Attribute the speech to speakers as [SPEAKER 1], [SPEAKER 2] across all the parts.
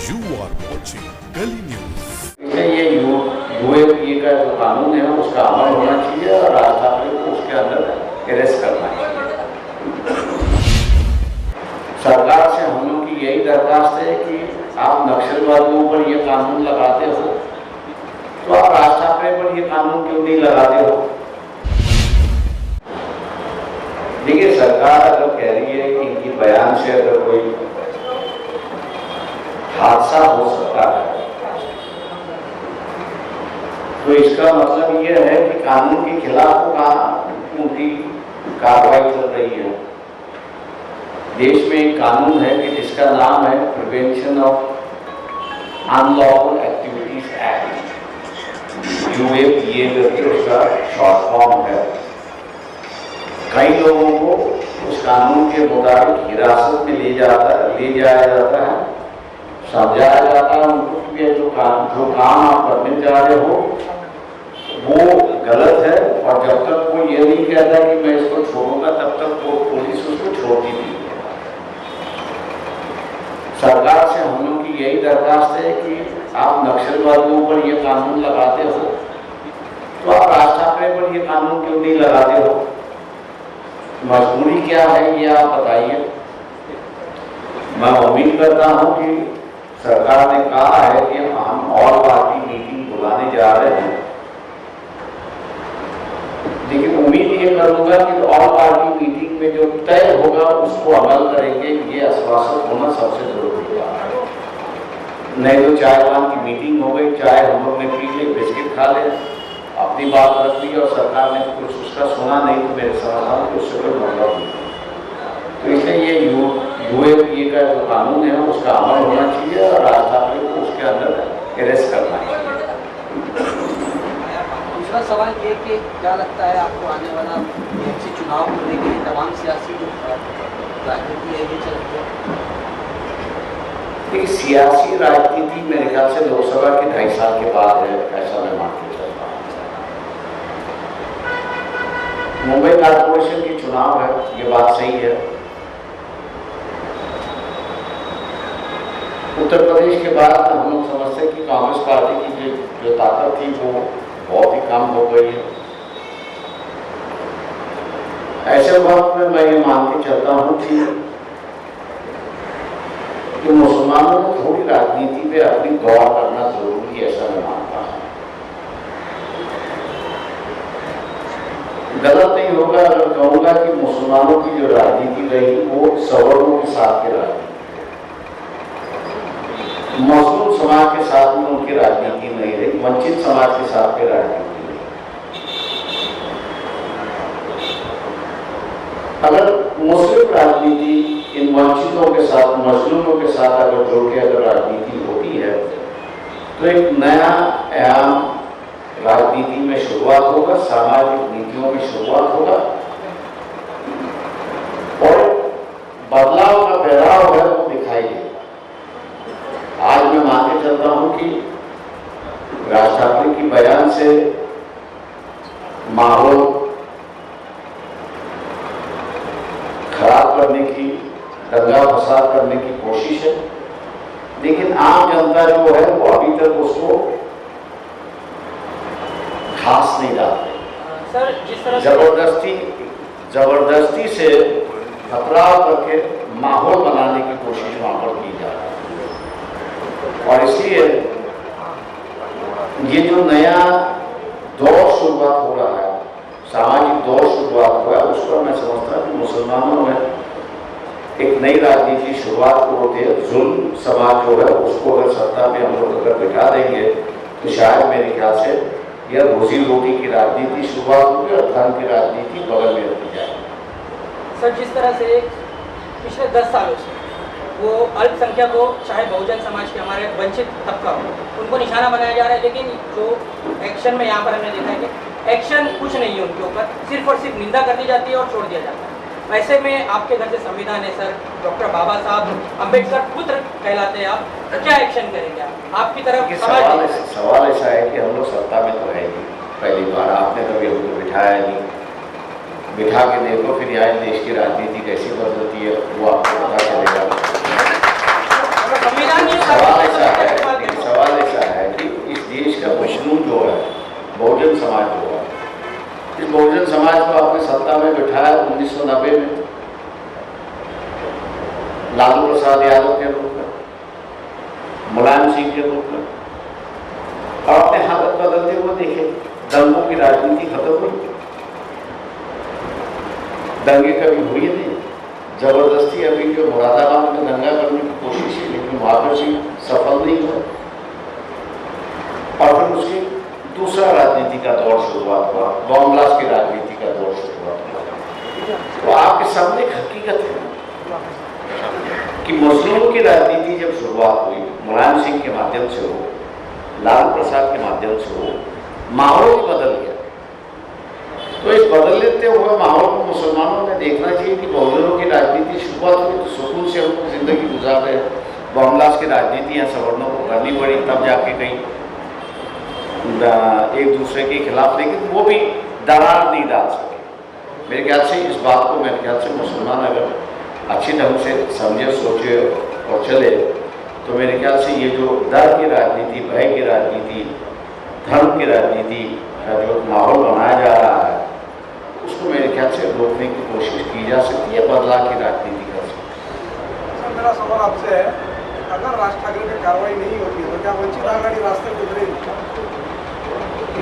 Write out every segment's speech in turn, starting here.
[SPEAKER 1] You are watching Delhi News.
[SPEAKER 2] ये UAPA का जो कानून है उसका अमल होना चाहिए और राज ठाकरे को उसके अंदर अरेस्ट करना चाहिए। सरकार से हम लोग की यही दरखास्त है कि आप नक्सलवादियों पर ये कानून लगाते हो तो आप राज ठाकरे पर ये कानून क्यों नहीं लगाते हो। देखिए, सरकार अगर कह रही है कि इनकी बयान से अगर कोई हादसा हो सकता है तो इसका मतलब ये है कि कानून के खिलाफ उनकी कार्रवाई चल रही है। देश में एक कानून है कि जिसका नाम है prevention of unlawful activities act, UAPA करके उसका शॉर्ट फॉर्म है। कई लोगों को उस कानून के मुताबिक हिरासत में ले जाया जाता है, समझाया जाता है उनको कि जो काम आप करने जा रहे हो वो गलत है, और जब तक कोई ये नहीं कहता कि मैं इसको छोड़ूंगा तब तक वो पुलिस उसको छोड़ती नहीं है। सरकार से हम लोग की यही दरखास्त है कि आप नक्सलवादियों पर ये कानून लगाते हो तो आप राज ठाकरे पर ये कानून क्यों नहीं लगाते हो। मजबूरी क्या है ये आप बताइए। मैं उम्मीद करता हूं कि सरकार ने कहा है कि हम ऑल पार्टी मीटिंग बुलाने जा रहे हैं, लेकिन उम्मीद ये करूंगा कि ऑल पार्टी मीटिंग में जो तय होगा उसको अमल करेंगे। ये आश्वासन होना सबसे जरूरी है। नहीं तो चाय पान की मीटिंग हो गई, चाय हम लोग ने पी ली, बिस्किट खा ले, अपनी बात रख ली और सरकार ने कुछ उसका सुना नहीं तो मेरे समाधान को उससे कोई मतलब नहीं। तो इसलिए ये यूएपीए का जो कानून है उसका अमल होना चाहिए और राज ठाकरे को उसके अंदर अरेस्ट करना चाहिए।
[SPEAKER 3] दूसरा सवाल ये कि क्या लगता है आपको आने वाला एमसी चुनाव को लेकर तमाम सियासी जो राजनीति है ये चल रही है।
[SPEAKER 2] देखिए, सियासी राजनीति मेरे ख्याल से लोकसभा के 2.5 साल के बाद है, ऐसा मैं मान के चलता हूँ। मुंबई कारपोरेशन की चुनाव है, ये बात सही है। उत्तर प्रदेश के बाद हम लोग समझते हैं कि कांग्रेस पार्टी की जो ताकत थी वो बहुत ही कम हो गई है। ऐसे वक्त में मैं ये मान के चलता हूँ कि मुसलमानों को थोड़ी राजनीति पे अपनी गौर करना जरूरी है, ऐसा मैं मानता हूँ। गलत नहीं होगा अगर कहूँगा कि मुसलमानों की जो राजनीति रही वो सवर्णों के साथ की राजनीति, मजलूम समाज के साथ में उनकी राजनीति नहीं रही, वंचित समाज के साथ में राजनीति रही। अगर मुस्लिम राजनीति इन वंचितों के साथ, मजलूमों के साथ अगर जुड़ के अगर राजनीति होती है तो एक नया आयाम राजनीति में शुरुआत होगा, सामाजिक नीतियों में शुरुआत होगा और बदलाव का पैराव है वो दिखाई देगा। आज मैं मान के चलता हूं कि राज ठाकरे की बयान से माहौल खराब करने की, दंगा फसाद करने की कोशिश है, लेकिन आम जनता जो है वो अभी तक उसको खास नहीं डालते।
[SPEAKER 3] सर, जिस तरह
[SPEAKER 2] जबरदस्ती से टकराव करके माहौल बनाने की कोशिश वहां पर की जा रही है, और इसलिए ये जो नया दौर शुरुआत हो रहा है, सामाजिक दौर शुरुआत हो रहा है, उसको मैं समझता हूँ कि मुसलमानों में एक नई राजनीति शुरुआत को होती है। जुल्म समाज जो है उसको अगर सत्ता में हम लोग अगर बिठा देंगे तो शायद मेरे ख्याल से यह रोजी रोटी की राजनीति शुरुआत होगी और धर्म की राजनीति बगल में रखी जाएगी।
[SPEAKER 3] सर, जिस तरह से पिछले 10 सालों से वो अल्पसंख्यकों, चाहे बहुजन समाज के हमारे वंचित तबका हो, उनको निशाना बनाया जा रहा है, लेकिन जो एक्शन में यहाँ पर हमने देखा है कि एक्शन कुछ नहीं है उनके ऊपर, सिर्फ और सिर्फ निंदा कर दी जाती है और छोड़ दिया जाता है। ऐसे में आपके घर से संविधान है सर, डॉक्टर बाबा साहब अम्बेडकर पुत्र कहलाते हैं आप, तो क्या एक्शन करेंगे आप? आपकी तरफ
[SPEAKER 2] सवाल ऐसा है कि हम लोग सत्ता में तो है ही, पहली बार आपने कभी हमको बिठाया नहीं, बिठा के देखो फिर यहाँ देश की राजनीति कैसी बदलती है वो आपको पता चलेगा। सवाल ऐसा उठाया 1990 में लालू प्रसाद यादव के रूप में, मुलायम सिंह के रूप में, और अपने हालत बदलते हुए देखे। दंगों की राजनीति खत्म हुई, दंगे कभी हुई नहीं। जबरदस्ती अभी जो मुरादाबाद में दंगा करने की कोशिश है, लेकिन वहां पर भी सफल नहीं हुआ। और फिर उसकी दूसरा राजनीति का दौर शुरुआत हुआ, बॉम्ब ब्लास्ट की राजनीति का दौर शुरुआत हुआ। तो आपके सामने एक हकीकत है कि मुस्लिमों की राजनीति जब शुरुआत हुई, मुलायम सिंह के माध्यम से हो, लालू प्रसाद के माध्यम से हो, माहौल ही बदल गया। तो इस बदलते हुए माहौल को मुसलमानों ने देखना चाहिए कि बहुजनों की राजनीति शुरुआत हुई तो सुकून से हमको जिंदगी गुजार रहे। बॉम्ब ब्लास्ट की राजनीति यहाँ सवर्णों को करनी पड़ी, तब जाके कहीं एक दूसरे के खिलाफ, लेकिन वो भी दरार नहीं डाल सके। मेरे ख्याल से इस बात को मेरे ख्याल से मुसलमान अगर अच्छे ढंग से समझे, सोचे और चले, तो मेरे ख्याल से ये जो डर की राजनीति, भय की राजनीति, धर्म की राजनीति का जो माहौल बनाया जा रहा है, उसको मेरे ख्याल से रोकने की कोशिश की जा सकती है, बदलाव की राजनीति कर सकती है।
[SPEAKER 4] मेरा सवाल आपसे है, अगर राज ठाकरे पर कार्रवाई नहीं होती है तो क्या वंचित आघाड़ी रास्ते पर उतरेगी?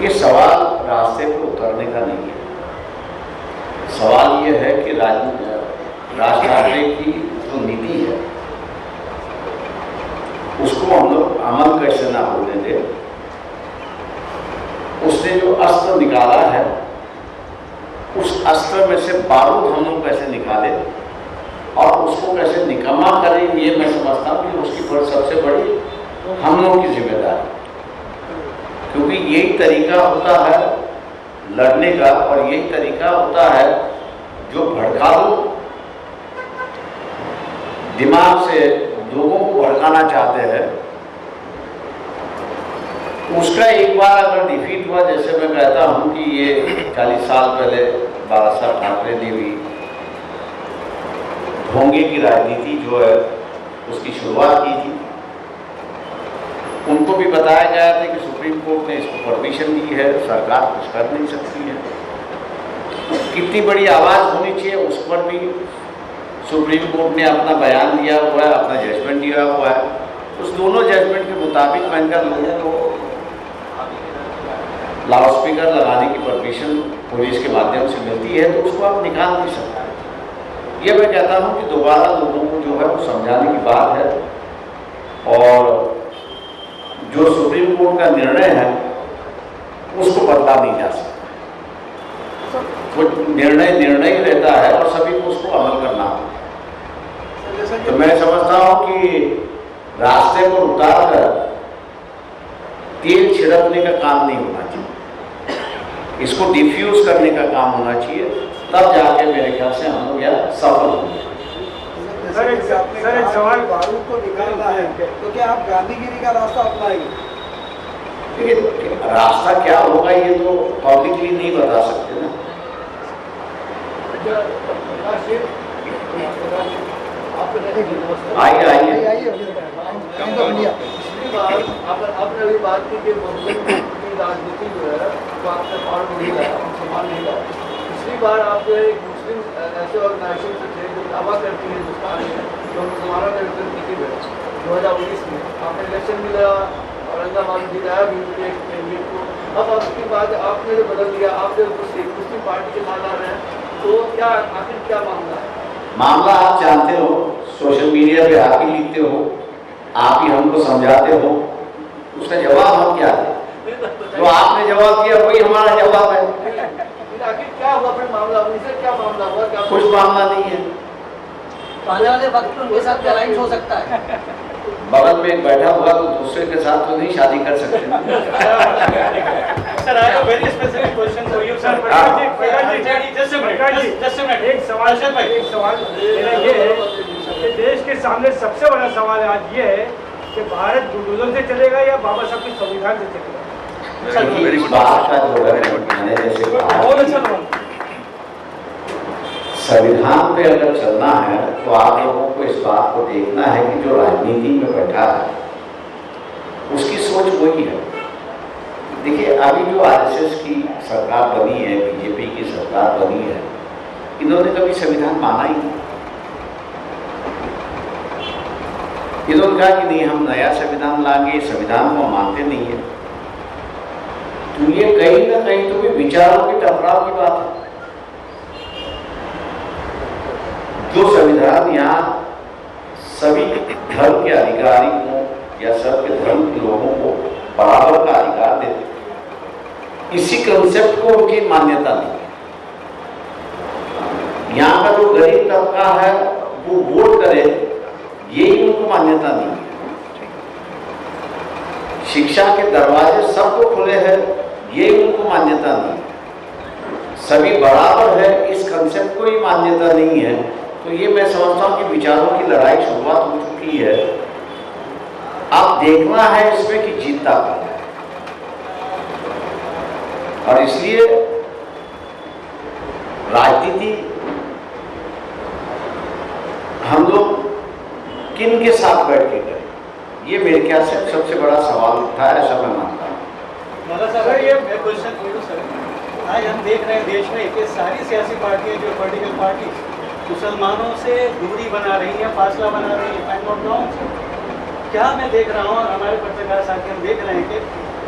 [SPEAKER 2] ये सवाल रास्ते पर उतरने का नहीं है। सवाल ये है कि राज ठाकरे की जो नीति है उसको हम लोग अमल कैसे ना होने दें। उसने जो अस्त्र निकाला है, उस अस्त्र में से बारूद हम लोग कैसे निकाले और उसको कैसे निकम्मा करें, ये मैं समझता हूँ कि उसकी सबसे बड़ी हम लोग की जिम्मेदारी, क्योंकि यही तरीका होता है लड़ने का, और यही तरीका होता है जो भड़काऊ दिमाग से लोगों को भड़काना चाहते हैं, उसका एक बार अगर डिफीट हुआ, जैसे मैं कहता हूं कि ये 40 साल पहले बाला साहब ठाकरे ने भी ढोंगे की राजनीति जो है उसकी शुरुआत की थी। उनको भी बताया गया था कि सुप्रीम कोर्ट ने इसको परमिशन दी है, सरकार कुछ कर नहीं सकती है। कितनी बड़ी आवाज़ होनी चाहिए उस पर भी सुप्रीम कोर्ट ने अपना बयान दिया हुआ है, अपना जजमेंट दिया हुआ है। उस दोनों जजमेंट के मुताबिक बनकर लोगों को लाउड स्पीकर लगाने की परमिशन पुलिस के माध्यम से मिलती है, तो उसको आप निकाल नहीं सकते। ये मैं कहता हूँ कि दोबारा लोगों को जो है वो समझाने की बात है, और जो सुप्रीम कोर्ट का निर्णय है उसको बदला नहीं जा सकता। वो निर्णय ही रहता है और सभी को उसको अमल करना होगा। तो मैं समझता हूँ कि रास्ते पर उतार कर तेल छिड़कने का काम नहीं होना चाहिए, इसको डिफ्यूज करने का काम होना चाहिए, तब जाके मेरे ख्याल से हम लोग यहाँ सफल होंगे।
[SPEAKER 4] सर एक सवाल, बारूद को निकालना है तो क्या आप गांधीगिरी का रास्ता अपनाएंगे?
[SPEAKER 2] देखिए, रास्ता क्या होगा ये तो पब्लिकली नहीं बता सकते ना। आइए
[SPEAKER 4] कम तो बढ़िया।
[SPEAKER 5] आपने अभी बात की कि मुस्लिम की राजनीति जो है वो आपने पार नहीं लाया, संभाल नहीं लाया। पिछली बार आप जो एक मुस्लिम ऐसे ऑर्गेनाइजेशन से थे जो दावा करती है हिंदुस्तान में, जो मुसलमानों के रिप्रेजेंटेटिव है, 2019 में आपने इलेक्शन भी लड़ा, औरंगाबाद जिताया भी एक कैंडिडेट को। अब उसके बाद आपने जो बदल दिया, आप जो मुस्लिम पार्टी के साथ आ रहे हैं, तो क्या आखिर क्या मामला है?
[SPEAKER 2] मामला आप जानते हो, सोशल मीडिया पे आप ही लिखते हो, आप ही हमको समझाते हो, उसका जवाब हम क्या दें? जो आपने जवाब दिया वही हमारा जवाब है।
[SPEAKER 5] आखिर क्या हुआ फिर मामला, उनसे क्या मामला हुआ? क्या
[SPEAKER 2] कुछ मामला नहीं है।
[SPEAKER 3] आने वाले वक्त में उनके साथ अलायंस हो सकता है।
[SPEAKER 2] बगल में एक बैठा हुआ तो दूसरे के साथ तो नहीं शादी कर सकते।
[SPEAKER 6] Sir, I have a very specific question for you, sir. Just a minute. एक सवाल मेरा ये है कि देश के सामने सबसे बड़ा सवाल आज ये है कि भारत बुलडोजर से चलेगा या बाबा साहब के संविधान से चलेगा?
[SPEAKER 2] इस बात का जो है मैंने जैसे कहा, संविधान पे अगर चलना है तो आप लोगों को इस बात को देखना है कि जो राजनीति में बैठा है उसकी सोच वही है। देखिए, अभी जो आरएसएस की सरकार बनी है, बीजेपी की सरकार बनी है, इन्होंने कभी संविधान माना ही नहीं। इन्होंने कहा कि नहीं, हम नया संविधान लाएंगे, संविधान को मानते नहीं है। तो ये कहीं ना कहीं तो भी विचारों के टकराव की बात है। जो संविधान यहाँ सभी धर्म के अधिकारी को या सबके धर्म के लोगों को बराबर का अधिकार देते, इसी कंसेप्ट को उनकी मान्यता नहीं। यहाँ का जो गरीब तबका है वो वोट करे, यही उनको मान्यता नहीं। शिक्षा के दरवाजे सबको खुले हैं, यही उनको मान्यता नहीं। सभी बराबर है, इस कंसेप्ट को ही मान्यता नहीं है। तो ये मैं समझता हूँ कि विचारों की लड़ाई शुरुआत हो चुकी है। अब देखना है इसमें कि जीतता कौन है। और इसलिए राजनीति हम लोग किन के साथ बैठ के करें, ये मेरे ख्याल से सबसे बड़ा सवाल उठा है, ऐसा मैं मानता हूँ।
[SPEAKER 7] सर, ये क्वेश्चन पूछूं सर, आज हम देख रहे हैं देश में कि सारी सियासी पार्टियां, जो पॉलिटिकल पार्टी मुसलमानों से दूरी बना रही है, फासला बना रही है। क्या मैं देख रहा हूँ और हमारे पत्रकार साथी हम देख रहे हैं कि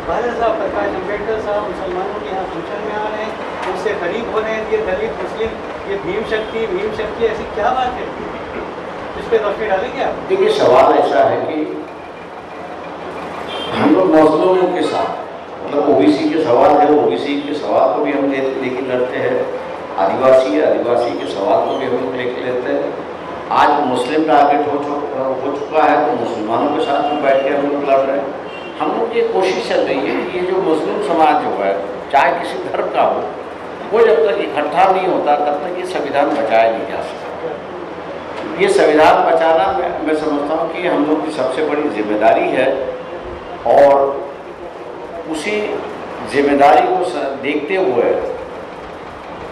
[SPEAKER 7] बादल साहब, प्रकाश अम्बेडकर साहब मुसलमानों के यहाँ फंक्शन में आ रहे हैं, उनसे करीब हो रहे हैं। ये दलित मुस्लिम, ये भीम शक्ति, ऐसी क्या बात है? इस पर रोशनी डालेंगे आप?
[SPEAKER 2] देखिए, सवाल ऐसा है कि हम लोग मजलूमों के साथ, मतलब ओबीसी के सवाल है, ओबीसी के सवाल को भी हम लेके लड़ते हैं, आदिवासी के सवाल को भी हम लोग लेके लेते हैं। आज मुस्लिम टारगेट हो चुका है, तो मुसलमानों के साथ में बैठ के हम लोग लड़ रहे हैं। हम लोग की कोशिश चल रही है कि ये जो मुस्लिम समाज जो है, चाहे किसी धर्म का हो, वो जब तक इकट्ठा नहीं होता तब तक ये संविधान बचाया नहीं जा सकता। ये संविधान बचाना मैं समझता हूँ कि हम लोग की सबसे बड़ी जिम्मेदारी है। और उसी जिम्मेदारी को देखते हुए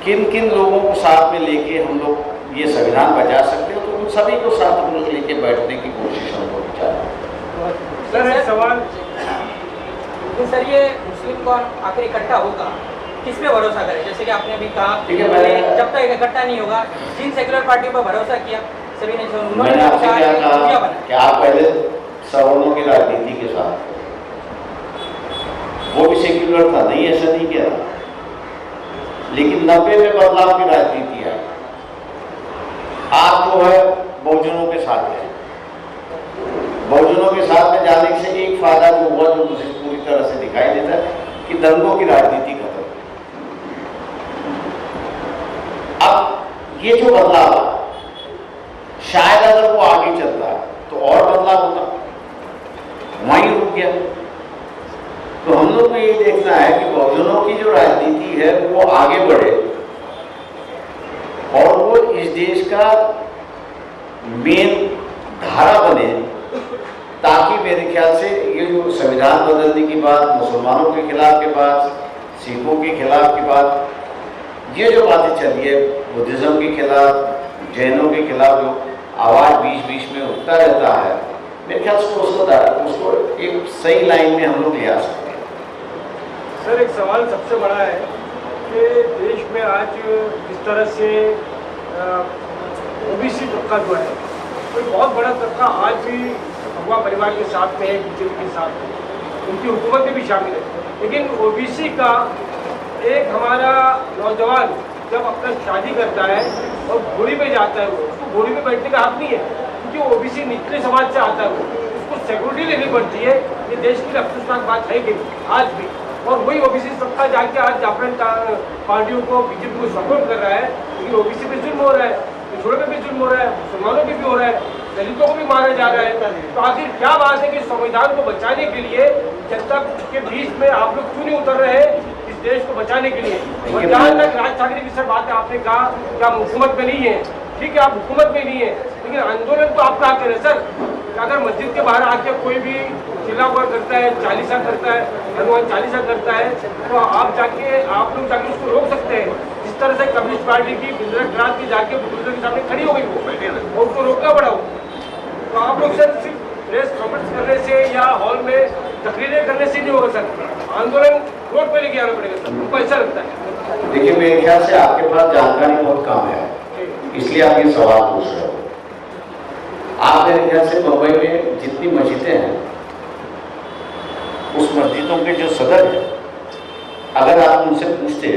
[SPEAKER 2] किन किन लोगों को साथ में लेके हम लोग ये संविधान बचा सकते हो, तो उन सभी को साथ हम लोग लेके बैठने की कोशिश हम लोग चाहते।
[SPEAKER 6] सर, एक सवाल।
[SPEAKER 3] लेकिन सर, ये मुस्लिम कौन आखिर इकट्ठा होगा, किस पे भरोसा करें? जैसे कि आपने अभी कहा, जब तक इकट्ठा नहीं होगा, जिन सेक्युलर पार्टियों पर भरोसा किया सभी ने,
[SPEAKER 2] मैंने आपसे क्या कहा कि आप पहले सवर्णों की राजनीति के साथ, वो भी सेक्युलर था, नहीं ऐसा नहीं किया, लेकिन 90 में बदलाव की राजनीति आई। आप जो है बहुजनों के साथ है। बहुजनों के साथ में जाने से एक फायदा जो हुआ, जो मुझे पूरी तरह से दिखाई देता है, कि दंगों की राजनीति खत्म। अब ये जो बदलाव है, शायद अगर वो आगे चलता है तो और बदलाव होता, वहीं रुक गया। तो हम लोग को ये देखना है कि बहुजनों की जो राजनीति है वो आगे बढ़े और वो इस देश का मेन धारा बने, ताकि मेरे ख्याल से ये जो संविधान बदलने की बात, मुसलमानों के खिलाफ की बात, सिखों के खिलाफ की बात, ये जो बातें चली है, बुद्धिज्म के खिलाफ, जैनों के खिलाफ जो आवाज़ बीच बीच में उठता रहता है, मेरे ख्याल से उसको एक सही लाइन में हम लोग ले आ सकते हैं।
[SPEAKER 6] सर, एक सवाल सबसे बड़ा है कि देश में आज जिस तरह से ओबीसी तबका जो है, कोई बहुत बड़ा तबका आज भी भगवा परिवार के साथ में है, बीजेपी के साथ में, उनकी हुकूमत में भी शामिल है। लेकिन ओबीसी का एक हमारा नौजवान जब अपना शादी करता है और घोड़ी पे जाता है, वो उसको घोड़ी पे बैठने का हक नहीं है, क्योंकि ओबीसी निचले समाज से आता है, वो उसको सिक्योरिटी लेनी पड़ती है। ये देश की अफसोसनाक बात है कि आज भी, और वही ओबीसी सबका जाके आज अपने पार्टियों को, बीजेपी को सपोर्ट कर रहा है। लेकिन ओबीसी पे जुल्म हो रहा है, पिछड़ों पे भी जुल्म हो रहा है, मुसलमानों पे भी हो रहा है, दलितों को भी मारा जा रहा है। तो आखिर क्या बात है कि संविधान को बचाने के लिए जनता के बीच में आप लोग क्यों नहीं उतर रहे इस देश को बचाने के लिए? और जहाँ तक राज ठाकरे की सर बात है, आपने कहा कि आप हुकूमत में नहीं है, ठीक है, आप हुकूमत में नहीं है, लेकिन आंदोलन तो आप कहा करें सर। अगर मस्जिद के बाहर आके कोई भी चिल्ला हुआ करता है, चालीसा करता है, हनुमान चालीसा करता है, तो आप लोग जाके उसको रोक सकते हैं। जिस तरह से कम्युनिस्ट पार्टी की बिंद्रक रात की जाके बुजुर्गों के सामने खड़ी हो गई वो, और उसको रोकना पड़ा हो। तो आप लोग सर सिर्फ प्रेस कॉन्फ्रेंस करने से या हॉल में तकरीरें करने से नहीं होगा सर, आंदोलन रोड पे लेके आना पड़ेगा सर, हमको ऐसा लगता है।
[SPEAKER 2] देखिए, मेरे ख्याल से आपके पास जानकारी बहुत कम है, इसलिए आप ये सवाल पूछ रहे हो। आप मेरे ख्याल से मुंबई में जितनी मस्जिदें हैं, उस मस्जिदों के जो सदर हैं, अगर आप उनसे पूछते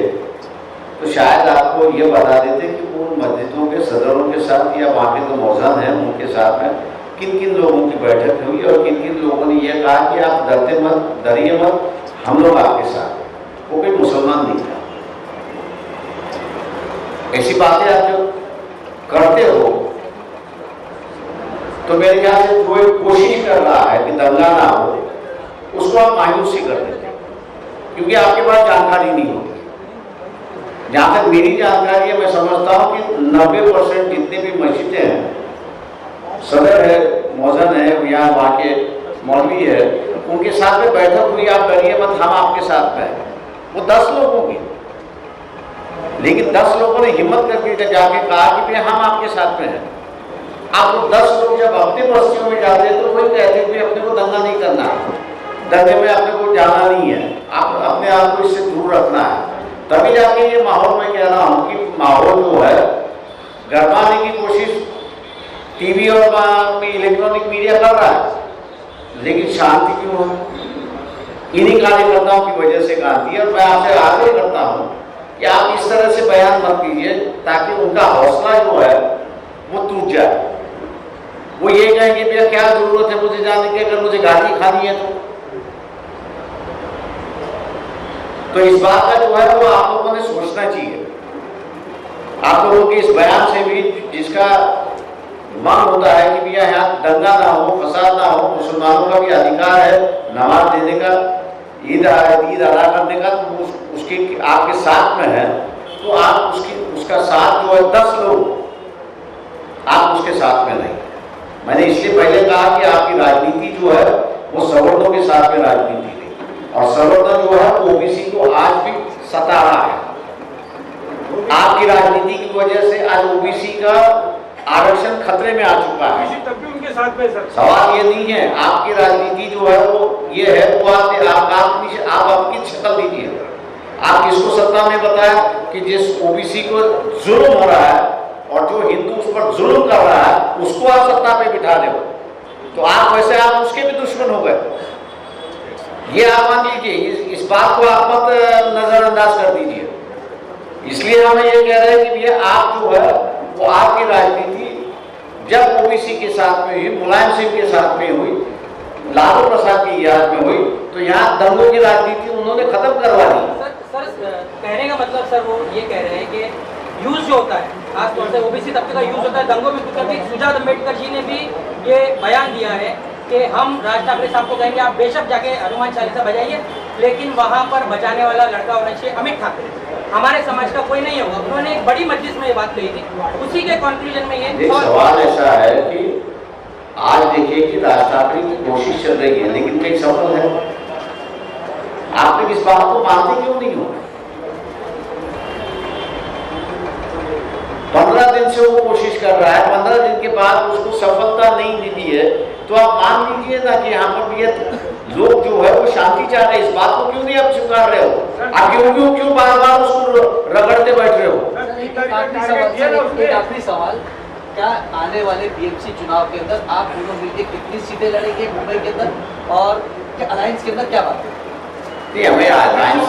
[SPEAKER 2] तो शायद आपको ये बता देते कि वो उन मस्जिदों के सदरों के साथ या वहाँ के जो मौजूद हैं उनके साथ में किन किन लोगों की बैठक हुई और किन किन लोगों ने यह कहा कि आप डरते मत, डरिए मत, हम लोग आपके साथ। वो कोई मुसलमान नहीं था। ऐसी बातें आप जो करते हो तो मेरे ख्याल से जो एक कोशिश कर रहा है कि दंगा ना हो, उसको आप मायूसी कर देते हैं, क्योंकि आपके पास जानकारी नहीं होती। जहाँ तक मेरी जानकारी है, मैं समझता हूँ कि 90% जितने भी मस्जिदें हैं, सदर है, मौजन है या वहाँ के मौलवी है, उनके साथ में बैठक हुई, आप डरिए मत, हम आपके साथ में हैं। वो 10 लोगों की, लेकिन 10 लोगों ने हिम्मत करके जाके कहा कि भैया हम आपके साथ में हैं। आप लोग 10 लोग जब अपने बस्तियों में जाते हैं तो वही कहते हैं कि अपने को दंगा नहीं करना है, दंगे में अपने को जाना नहीं है, आप अपने आप को इससे दूर रखना है। तभी जाके ये माहौल मैं कह रहा हूँ कि माहौल जो है गरमाने की कोशिश टीवी और इलेक्ट्रॉनिक मीडिया कर रहा है, लेकिन शांति क्यों है? इन्हीं कार्यकर्ताओं की वजह से गांधी है। और मैं आपसे आग्रह करता हूँ कि आप इस तरह से बयान मत कीजिए ताकि उनका हौसला जो है वो टूट जाए। वो ये कहेंगे भैया क्या जरूरत है मुझे जाने की, अगर मुझे गाली खानी है तो इस बात का जो है वो आप लोगों ने सोचना चाहिए। आप लोगों के इस बयान से भी जिसका मन होता है कि भैया यहाँ दंगा ना हो, फसाद ना हो, मुसलमानों का भी अधिकार है नमाज देने का, ईद अदा करने का, तो उसके आपके साथ में है तो आप उसका साथ जो है 10 लोग, आप उसके साथ में नहीं। मैंने इसलिए पहले कहा कि आपकी राजनीति जो है वो सवर्णों के साथ में राजनीति नहीं, और सवर्ण जो है वो ओबीसी को आज भी सता रहा है। आपकी राजनीति की वजह से आज ओबीसी का आरक्षण खतरे में आ चुका है।
[SPEAKER 6] तब भी उनके साथ में सर
[SPEAKER 2] सवाल ये नहीं है, आपकी राजनीति जो है वो ये है, वो आप आपकी शक्ल दीजिए। आप किसको सत्ता में बताया कि जिस ओबीसी को जुल्म हो रहा है और जो हिंदू उस पर जुल्म कर रहा है उसको आप सत्ता पे बिठा दे, तो आप वैसे आप उसके भी दुश्मन हो गए। ये आप मान लीजिए, इस बात को आप मत नजरअंदाज कर दीजिए। इसलिए हम ये कह रहे हैं कि भैया आप जो है वो आपकी राजनीति जब ओबीसी के साथ में हुई, मुलायम सिंह के साथ में हुई, लालू प्रसाद की याद में हुई, तो यहाँ दंगों की राजनीति उन्होंने खत्म करवा दी।
[SPEAKER 3] सर कहने का मतलब सर वो ये कह रहे हैं कि यूज जो होता है, खासतौर से ओबीसी तबके का यूज होता है दंगों में। कुछ सुजात अम्बेडकर जी ने भी ये बयान दिया है कि हम राज ठाकरे साहब को कहेंगे आप बेशक जाके हनुमान चालीसा बजाइए, लेकिन वहाँ पर बजाने वाला लड़का होना चाहिए अमित ठाकरे, हमारे समाज का कोई नहीं होगा। उन्होंने एक बड़ी मजलिस में ये बात कही थी, उसी के कंक्लूजन में ये
[SPEAKER 2] सवाल ऐसा है कि आज देखिए कि राज ठाकरे की कोशिश चल रही है, लेकिन कई सफल है। आप लोग इस बात को मानते क्यों नहीं हो? 15 दिन से वो कोशिश कर रहा है, 15 दिन के बाद उसको सफलता नहीं मिली है, तो आप मान लीजिए ना कि यहाँ पर भी लोग जो है वो शांति चाह रहे हैं। इस बात को क्यों नहीं आप स्वीकार रहे हो? आप क्यों बार बार उसको रगड़ते बैठ रहे हो?
[SPEAKER 5] एक आखिरी सवाल, क्या आने वाले बीएमसी चुनाव के अंदर आप दोनों मिलकर कितनी सीटें लड़ेंगे मुंबई के अंदर, और अलायंस के अंदर क्या बात है?
[SPEAKER 2] हमें अलायंस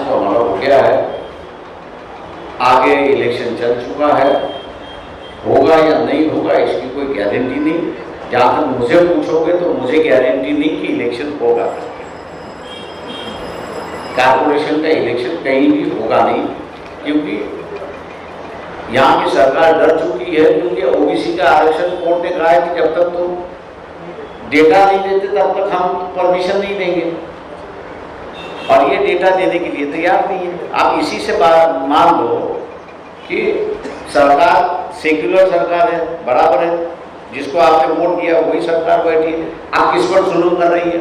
[SPEAKER 2] तो हमारा हो गया है, आगे इलेक्शन चल चुका है, होगा या नहीं होगा इसकी कोई गारंटी नहीं। जहाँ तक मुझे पूछोगे तो मुझे गारंटी नहीं कि इलेक्शन होगा। कारपोरेशन का इलेक्शन कहीं भी होगा नहीं, क्योंकि यहाँ की सरकार डर चुकी है, क्योंकि ओबीसी का आरक्षण कोर्ट ने कहा है कि जब तक तुम डेटा नहीं देते तब तक हम परमिशन नहीं देंगे, और ये डेटा देने के लिए तैयार नहीं है। आप इसी से मान लो कि सरकार सेक्युलर सरकार है, बराबर है, जिसको आपने वोट दिया वही सरकार बैठी है। आप किस पर जुल्म कर रही है?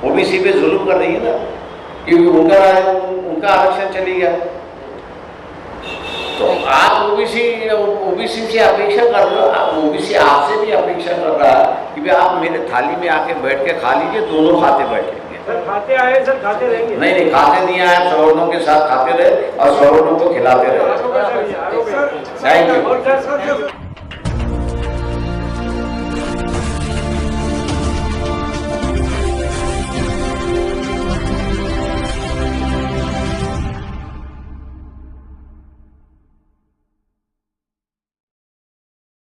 [SPEAKER 2] ओबीसी पे जुल्म कर रही है ना, क्योंकि उनका आरक्षण चली गया। तो आप ओबीसी से अपेक्षा कर रहे हो, ओबीसी आपसे भी अपेक्षा कर रहा है कि भाई आप मेरे थाली में आके बैठ के खा लीजिए, दोनों खाते बैठेंगे।
[SPEAKER 6] सर खाते आए सर, खाते रहेंगे।
[SPEAKER 2] नहीं नहीं, खाते नहीं आए, सवर्णों के साथ खाते रहे और सवर्णों को खिलाते रहे।
[SPEAKER 6] आरोप है सर, ये आरोप है।
[SPEAKER 2] Thank you.
[SPEAKER 6] और सर